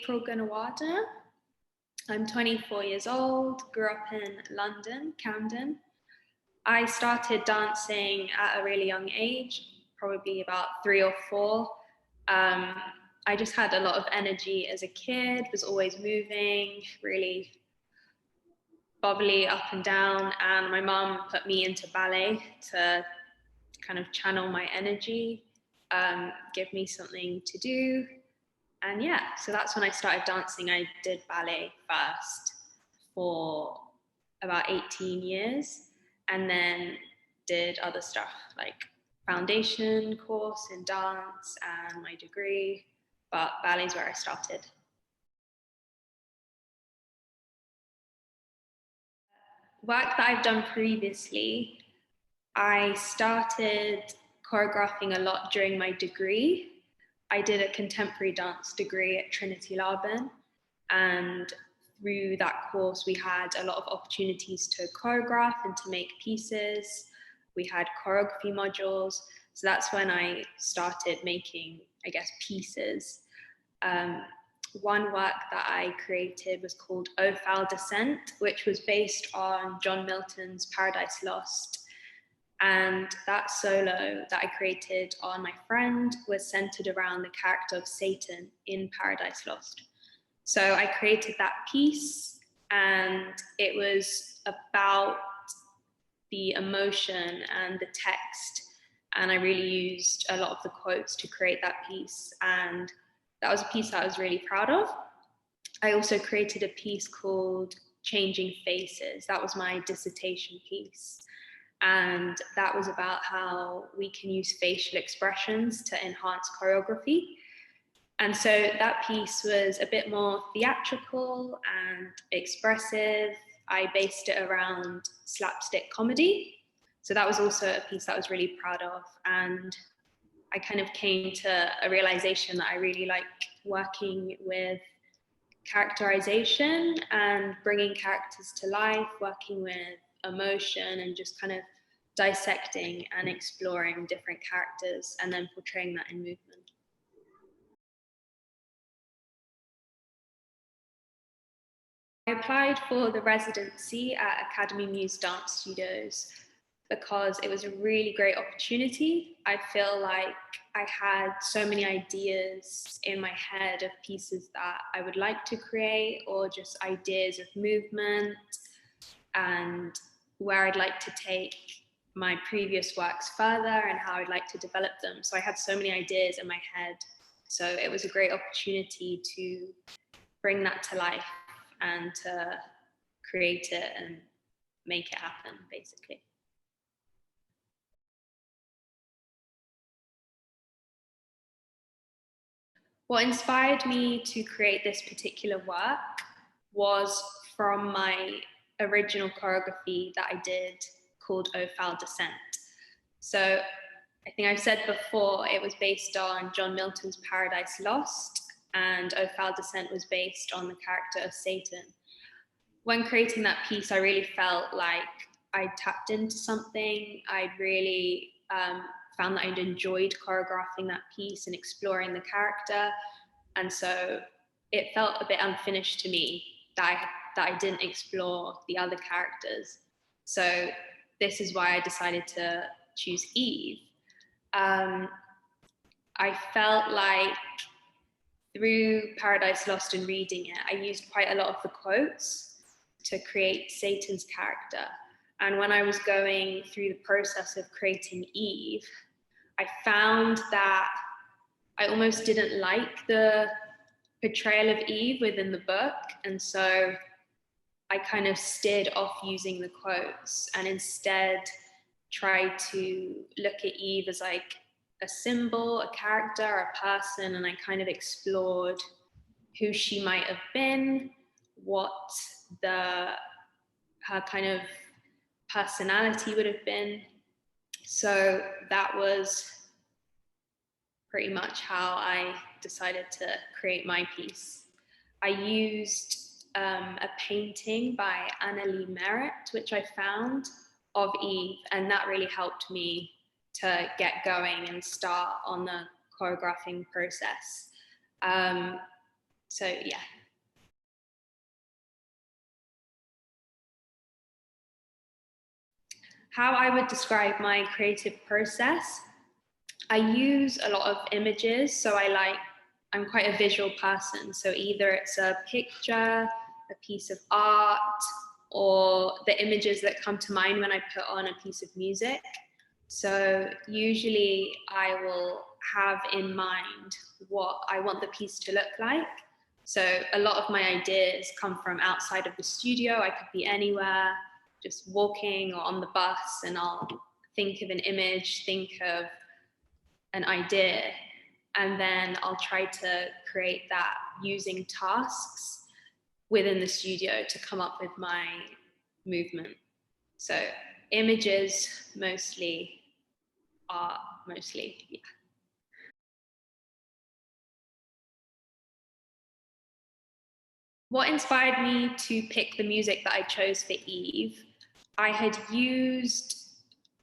April Gunawardena. I'm 24 years old, grew up in London, Camden. I started dancing at a really young age, probably about 3 or 4. I just had a lot of energy as a kid, was always moving, really bubbly up and down, and my mum put me into ballet to kind of channel my energy, give me something to do. And yeah, so that's when I started dancing. I did ballet first for about 18 years and then did other stuff like foundation course in dance and my degree, but ballet is where I started. Work that I've done previously, I started choreographing a lot during my degree. I did a contemporary dance degree at Trinity Laban, and through that course we had a lot of opportunities to choreograph and to make pieces. We had choreography modules, so that's when I started making, I guess, pieces. One work that I created was called O Foul Descent, which was based on John Milton's Paradise Lost. And that solo that I created on my friend was centered around the character of Satan in Paradise Lost. So I created that piece, and it was about the emotion and the text. And I really used a lot of the quotes to create that piece. And that was a piece that I was really proud of. I also created a piece called Changing Faces. That was my dissertation piece. And that was about how we can use facial expressions to enhance choreography. And so that piece was a bit more theatrical and expressive. I based it around slapstick comedy. So that was also a piece that I was really proud of. And I kind of came to a realization that I really like working with characterization and bringing characters to life, working with emotion and just kind of dissecting and exploring different characters and then portraying that in movement. I applied for the residency at Academy Muse Dance Studios because it was a really great opportunity. I feel like I had so many ideas in my head of pieces that I would like to create, or just ideas of movement and where I'd like to take my previous works further and how I'd like to develop them. So I had so many ideas in my head. So it was a great opportunity to bring that to life and to create it and make it happen, basically. What inspired me to create this particular work was from my original choreography that I did called O Foul Descent. So I think I've said before, it was based on John Milton's Paradise Lost, and O Foul Descent was based on the character of Satan. When creating that piece, I really felt like I tapped into something. I'd really found that I'd enjoyed choreographing that piece and exploring the character. And so it felt a bit unfinished to me that I didn't explore the other characters. So this is why I decided to choose Eve. I felt like through Paradise Lost and reading it, I used quite a lot of the quotes to create Satan's character. And when I was going through the process of creating Eve, I found that I almost didn't like the portrayal of Eve within the book. And so I kind of steered off using the quotes and instead tried to look at Eve as like a symbol, a character, a person, and I kind of explored who she might have been, what her kind of personality would have been. So that was pretty much how I decided to create my piece. I used a painting by Annalie Merritt, which I found, of Eve, and that really helped me to get going and start on the choreographing process. So yeah. How I would describe my creative process, I use a lot of images. So I'm quite a visual person. So either it's a picture, a piece of art, or the images that come to mind when I put on a piece of music. So usually I will have in mind what I want the piece to look like. So a lot of my ideas come from outside of the studio. I could be anywhere, just walking or on the bus, and I'll think of an image, think of an idea, and then I'll try to create that using tasks within the studio to come up with my movement. So images mostly, art mostly, yeah. What inspired me to pick the music that I chose for Eve? I had used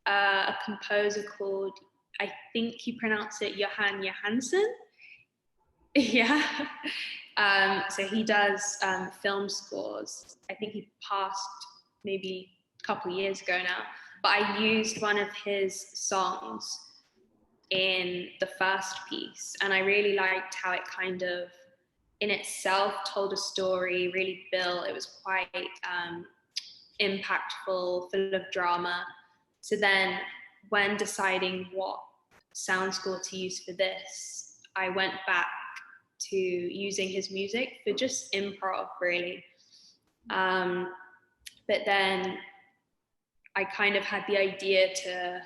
a composer called, I think you pronounce it Johan Johansson. Yeah. So he does film scores. I think he passed maybe a couple of years ago now. But I used one of his songs in the first piece, and I really liked how it kind of, in itself, told a story, really built. It was quite impactful, full of drama. So then, when deciding what sound score to use for this, I went back to using his music for just improv, really. But then I kind of had the idea to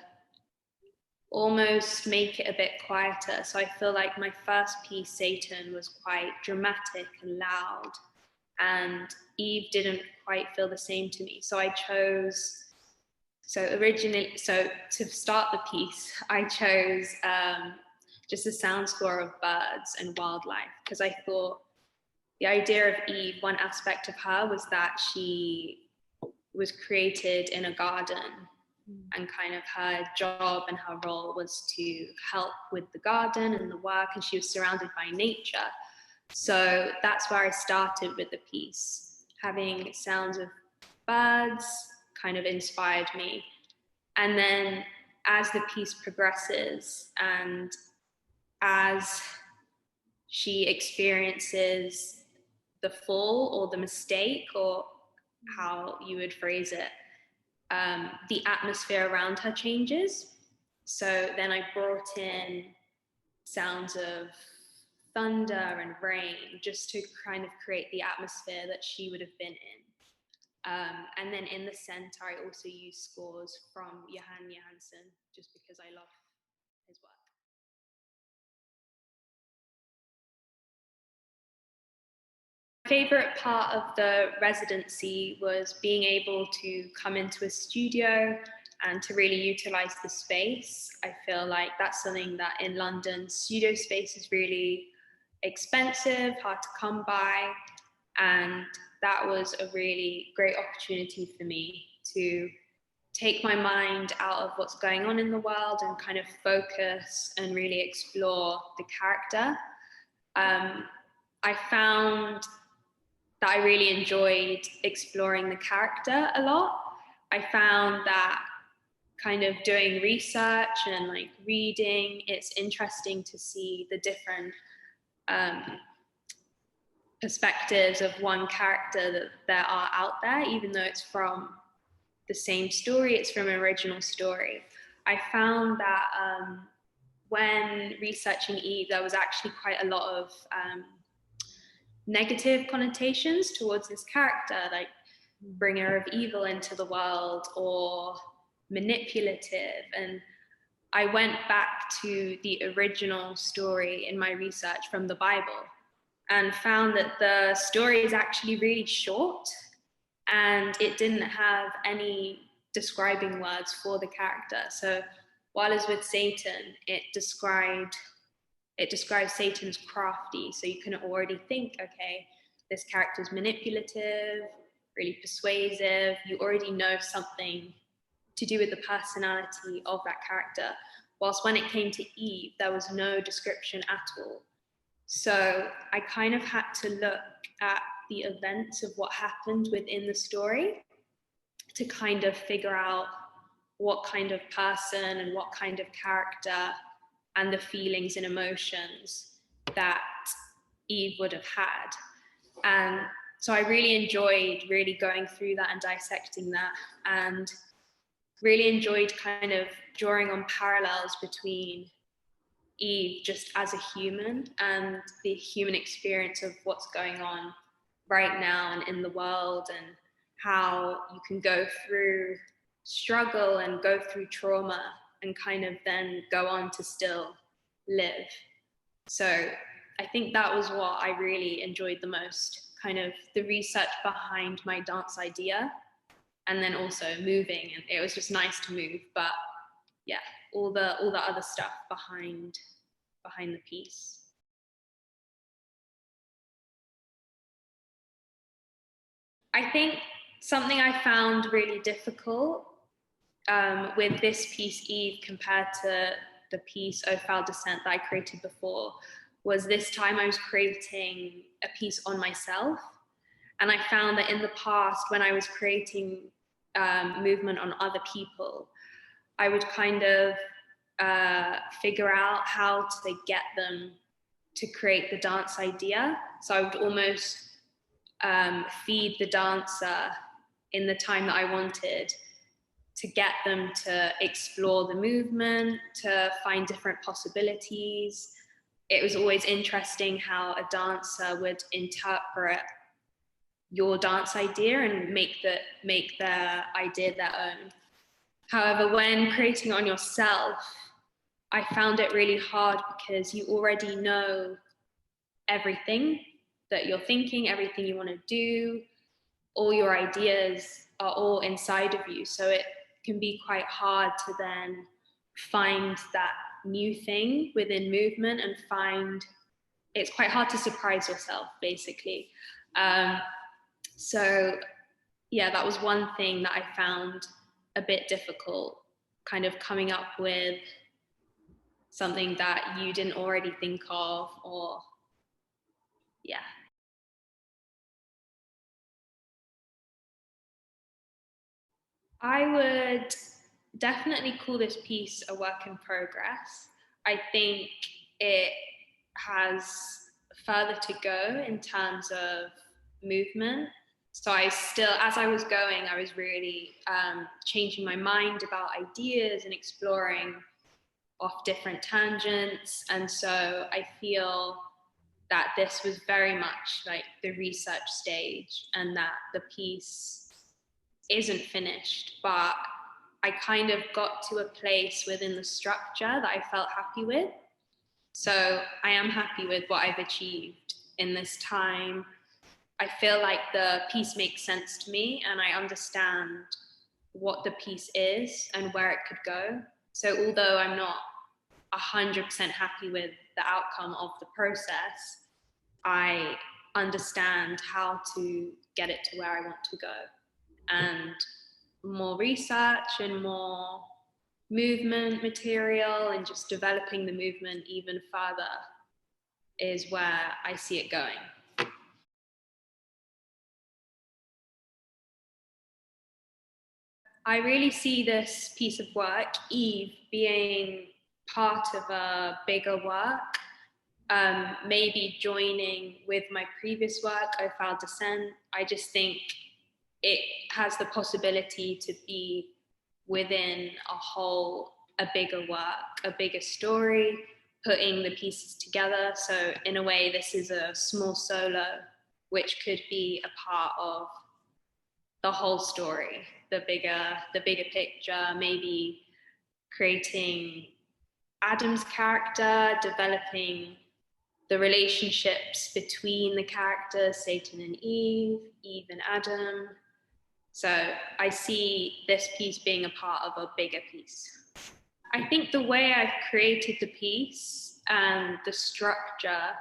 almost make it a bit quieter. So I feel like my first piece, Satan, was quite dramatic and loud, and Eve didn't quite feel the same to me. So I chose, so to start the piece, I chose just a sound score of birds and wildlife, because I thought the idea of Eve, one aspect of her was that she was created in a garden, and kind of her job and her role was to help with the garden and the work, and she was surrounded by nature. So that's where I started with the piece. Having sounds of birds kind of inspired me. And then as the piece progresses and as she experiences the fall or the mistake, or how you would phrase it, the atmosphere around her changes. So then I brought in sounds of thunder and rain just to kind of create the atmosphere that she would have been in. And then in the center, I also use scores from Johan Johansson, just because I love his work. Favorite part of the residency was being able to come into a studio and to really utilize the space. I feel like that's something that in London, studio space is really expensive, hard to come by, and that was a really great opportunity for me to take my mind out of what's going on in the world and kind of focus and really explore the character. I found that I really enjoyed exploring the character a lot. I found that kind of doing research and like reading, it's interesting to see the different perspectives of one character that there are out there, even though it's from the same story, it's from an original story. I found that when researching Eve, there was actually quite a lot of negative connotations towards this character, like bringer of evil into the world or manipulative. And I went back to the original story in my research from the Bible and found that the story is actually really short, and it didn't have any describing words for the character. So while as with Satan, it describes Satan's crafty. So you can already think, okay, this character's manipulative, really persuasive. You already know something to do with the personality of that character. Whilst when it came to Eve, there was no description at all. So I kind of had to look at the events of what happened within the story to kind of figure out what kind of person and what kind of character and the feelings and emotions that Eve would have had. And so I really enjoyed really going through that and dissecting that, and really enjoyed kind of drawing on parallels between Eve just as a human and the human experience of what's going on right now and in the world, and how you can go through struggle and go through trauma and kind of then go on to still live. So I think that was what I really enjoyed the most, kind of the research behind my dance idea, and then also moving, and it was just nice to move, but yeah, all the other stuff behind the piece. I think something I found really difficult with this piece Eve compared to the piece Au Foul Descent that I created before was this time I was creating a piece on myself. And I found that in the past, when I was creating movement on other people, I would kind of figure out how to get them to create the dance idea. So I would almost feed the dancer in the time that I wanted to get them to explore the movement, to find different possibilities. It was always interesting how a dancer would interpret your dance idea and make their idea their own. However, when creating on yourself, I found it really hard because you already know everything that you're thinking, everything you want to do, all your ideas are all inside of you. So it can be quite hard to then find that new thing within movement and it's quite hard to surprise yourself, basically. So yeah, that was one thing that I found a bit difficult, kind of coming up with something that you didn't already think of, or yeah. I would definitely call this piece a work in progress. I think it has further to go in terms of movement. So I still, as I was going, I was really changing my mind about ideas and exploring off different tangents. And so I feel that this was very much like the research stage, and that the piece isn't finished, but I kind of got to a place within the structure that I felt happy with. So I am happy with what I've achieved in this time. I feel like the piece makes sense to me, and I understand what the piece is and where it could go. So although I'm not 100% happy with the outcome of the process, I understand how to get it to where I want to go. And more research and more movement material and just developing the movement even further is where I see it going. I really see this piece of work, Eve, being part of a bigger work, maybe joining with my previous work, Au Foul Descent. I just think it has the possibility to be within a bigger work, a bigger story, putting the pieces together. So in a way, this is a small solo, which could be a part of the whole story, the bigger picture, maybe creating Adam's character, developing the relationships between the characters, Satan and Eve, Eve and Adam. So I see this piece being a part of a bigger piece. I think the way I've created the piece and the structure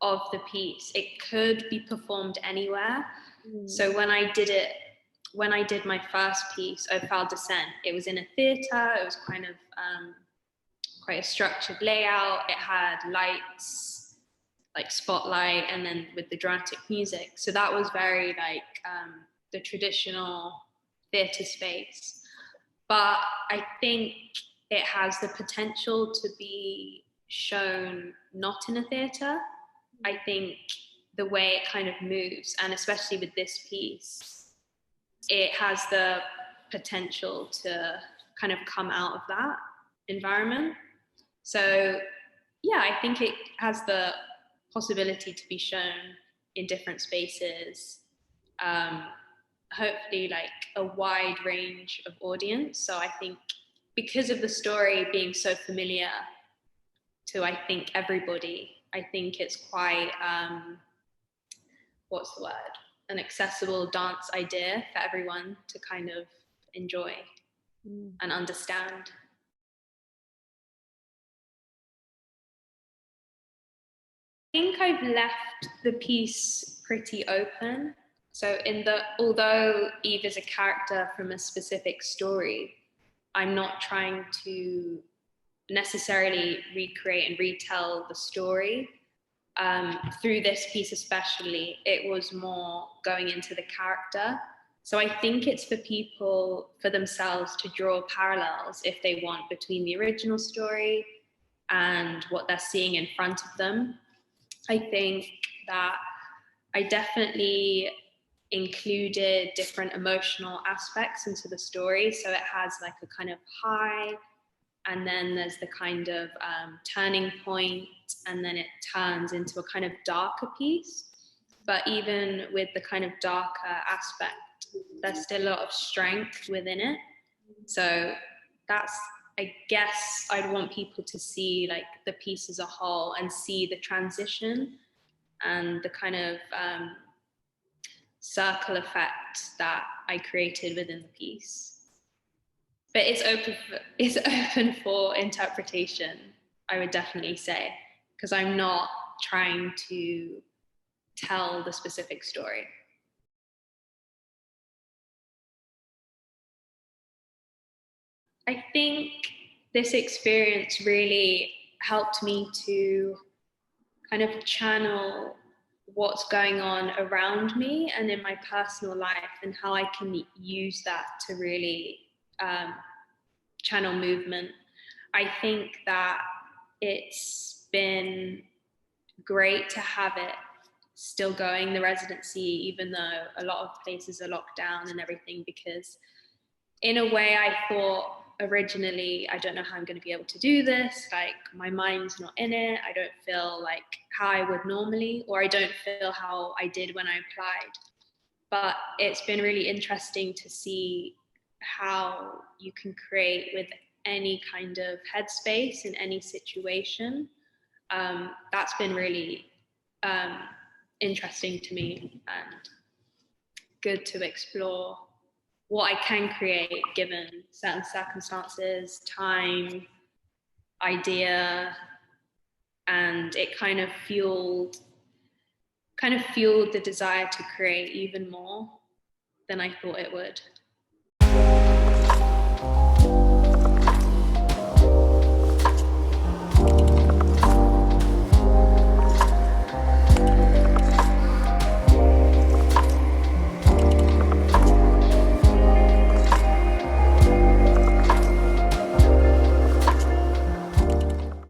of the piece, it could be performed anywhere. So when I did my first piece, Au Foul Descent, it was in a theatre. It was kind of quite a structured layout. It had lights like spotlight and then with the dramatic music. So that was very like the traditional theatre space. But I think it has the potential to be shown not in a theatre. I think the way it kind of moves, and especially with this piece, it has the potential to kind of come out of that environment. So yeah, I think it has the possibility to be shown in different spaces, hopefully like a wide range of audience. So I think because of the story being so familiar to, I think, everybody, I think it's quite, what's the word? An accessible dance idea for everyone to kind of enjoy and understand. I think I've left the piece pretty open. So although Eve is a character from a specific story, I'm not trying to necessarily recreate and retell the story. Through this piece especially, it was more going into the character. So I think it's for people, for themselves, to draw parallels if they want between the original story and what they're seeing in front of them. I think that I definitely included different emotional aspects into the story. So it has like a kind of high, and then there's the kind of turning point, and then it turns into a kind of darker piece. But even with the kind of darker aspect, there's still a lot of strength within it. So that's, I guess I'd want people to see like the piece as a whole and see the transition and the kind of circle effect that I created within the piece. But it's open for interpretation, I would definitely say, because I'm not trying to tell the specific story. I think this experience really helped me to kind of channel what's going on around me and in my personal life, and how I can use that to really channel movement. I think that it's been great to have it still going, the residency, even though a lot of places are locked down and everything, because in a way I thought originally, I don't know how I'm going to be able to do this, like my mind's not in it, I don't feel like how I would normally, or I don't feel how I did when I applied. But it's been really interesting to see how you can create with any kind of headspace in any situation. That's been really interesting to me and good to explore what I can create given certain circumstances, time, idea, and it kind of fueled the desire to create even more than I thought it would.